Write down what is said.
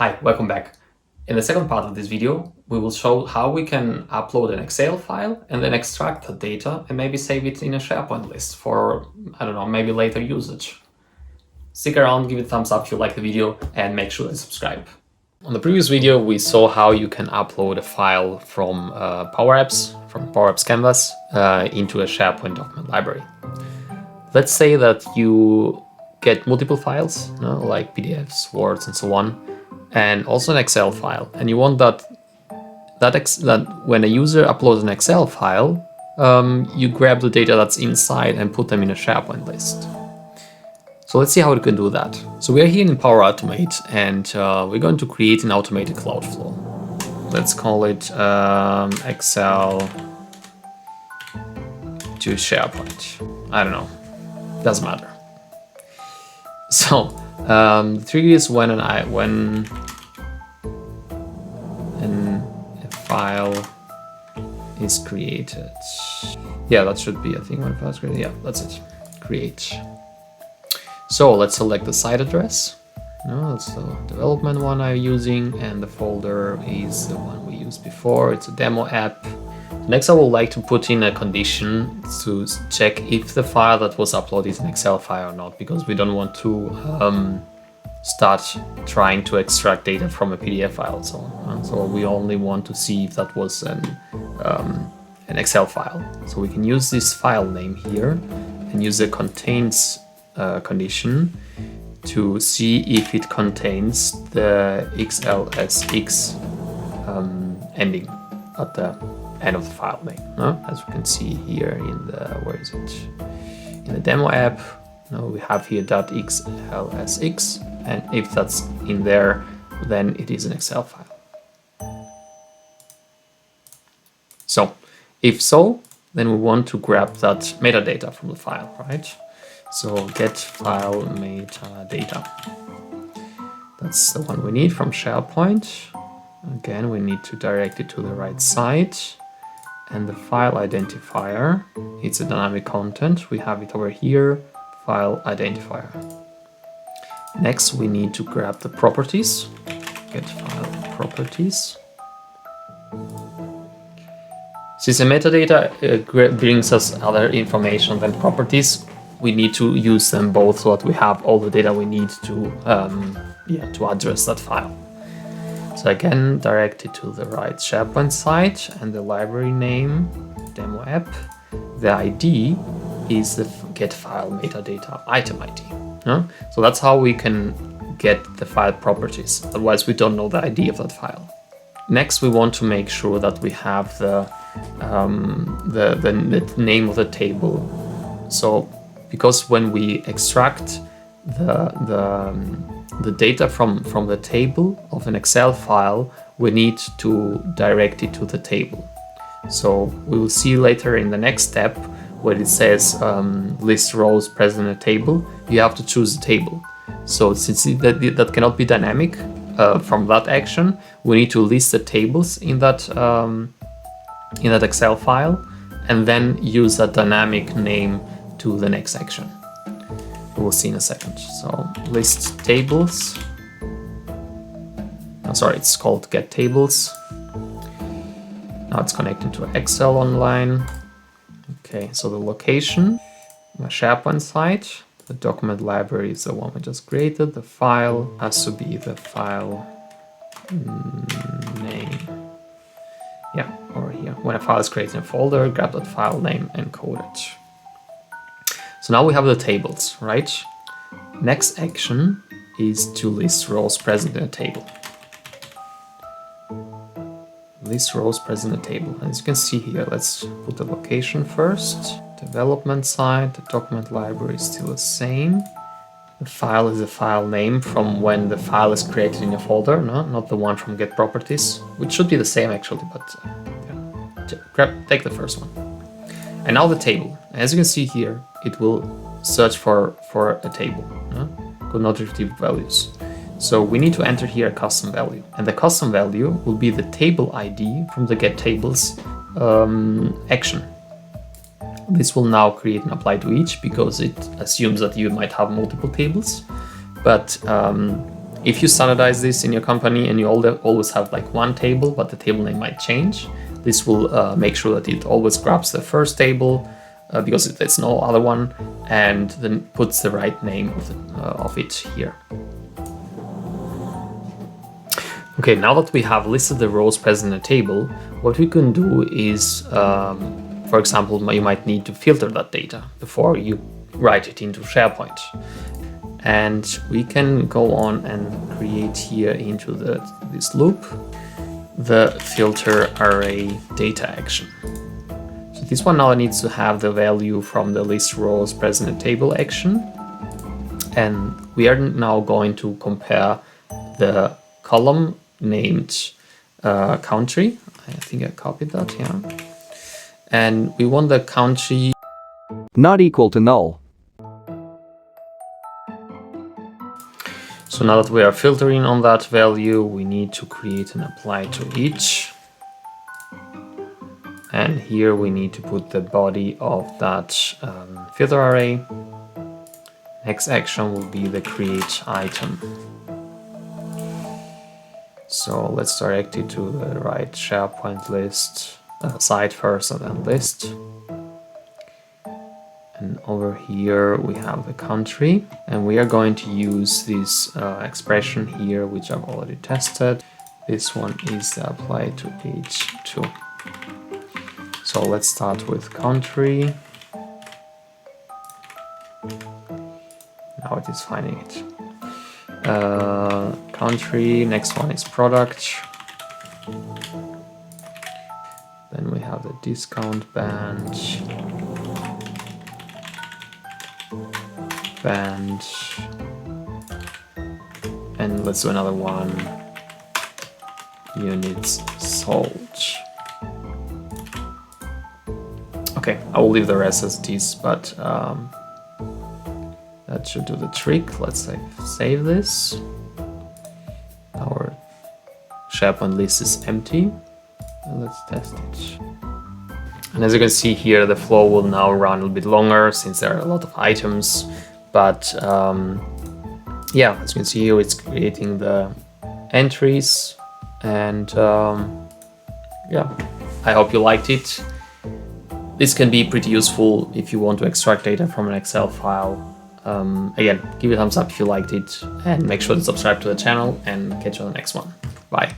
Hi, welcome back. In the second part of this video, we will show how we can upload an Excel file and then extract the data and maybe save it in a SharePoint list for, I don't know, maybe later usage. Stick around, give it a thumbs up if you like the video, and make sure to subscribe. On the previous video, we saw how you can upload a file from PwrPeeps Canvas into a SharePoint document library. Let's say that you get multiple files, like PDFs, Words, and so on, and also an Excel file, and you want that when a user uploads an Excel file, you grab the data that's inside and put them in a SharePoint list. So let's see how we can do that. So we are here in Power Automate, and we're going to create an automated cloud flow. Let's call it Excel to SharePoint. I don't know, doesn't matter. So the trick is when a file is created. Yeah, that should be, I think, when a file is created. Yeah, that's it. Create. So let's select the site address. That's the development one I'm using, and the folder is the one we used before. It's a demo app. Next, I would like to put in a condition to check if the file that was uploaded is an Excel file or not, because we don't want to start trying to extract data from a PDF file and so on. So we only want to see if that was an Excel file. So we can use this file name here and use the contains condition to see if it contains the XLSX ending at the end of the file name. As we can see here in the, where is it? In the demo app, we have here .xlsx, and if that's in there, then it is an Excel file. So, if so, then we want to grab that metadata from the file, right? So get file metadata. That's the one we need from SharePoint. Again, we need to direct it to the right site. And the file identifier, it's a dynamic content. We have it over here, file identifier. Next, we need to grab the properties. Get file properties. Since the metadata brings us other information than properties, we need to use them both so that we have all the data we need to address that file. So again, direct it to the right SharePoint site, and the library name, demo app. The ID is the get file metadata item ID. So that's how we can get the file properties. Otherwise, we don't know the ID of that file. Next, we want to make sure that we have the name of the table. So because when we extract the data from the table of an Excel file, we need to direct it to the table. So we will see later in the next step where it says list rows present in a table, you have to choose the table. So since that cannot be dynamic from that action, we need to list the tables in that Excel file and then use that dynamic name to the next action. We'll see in a second. So list tables. Sorry, it's called get tables. Now it's connected to Excel online. Okay, so the location, my SharePoint site, the document library is the one we just created. The file has to be the file name. Yeah, over here. When a file is created in a folder, grab that file name and code it. So now we have the tables, right? Next action is to list rows present in a table. List rows present in a table. As you can see here, let's put the location first. Development side, the document library is still the same. The file is the file name from when the file is created in a folder, not the one from get properties, which should be the same actually, but take the first one. And now the table. As you can see here, it will search for a table, could not retrieve values. So we need to enter here a custom value, and the custom value will be the table ID from the get tables action. This will now create an apply to each because it assumes that you might have multiple tables, but If you standardize this in your company and you always have like one table, but the table name might change, this will make sure that it always grabs the first table because there's no other one, and then puts the right name of it here. Okay, now that we have listed the rows present in a table, what we can do is, for example, you might need to filter that data before you write it into SharePoint. And we can go on and create here into this loop the filter array data action. So this one now needs to have the value from the list rows present in table action. And we are now going to compare the column named country. I think I copied that, yeah. And we want the country not equal to null. So now that we are filtering on that value, we need to create an apply to each. And here we need to put the body of that filter array. Next action will be the create item. So let's direct it to the right SharePoint list, site first and then list. And over here we have the country, and we are going to use this expression here, which I've already tested. This one is the apply to H2. So let's start with country. Now it is finding it. Country, next one is product. Then we have the discount band. And let's do another one. Units sold. Okay, I will leave the rest as it is, but that should do the trick. Let's save this. Our SharePoint list is empty. And let's test it. And as you can see here, the flow will now run a little bit longer since there are a lot of items. But yeah, as you can see here, it's creating the entries. And yeah, I hope you liked it. This can be pretty useful if you want to extract data from an Excel file. Again, give it a thumbs up if you liked it, and make sure to subscribe to the channel, and catch you on the next one. Bye.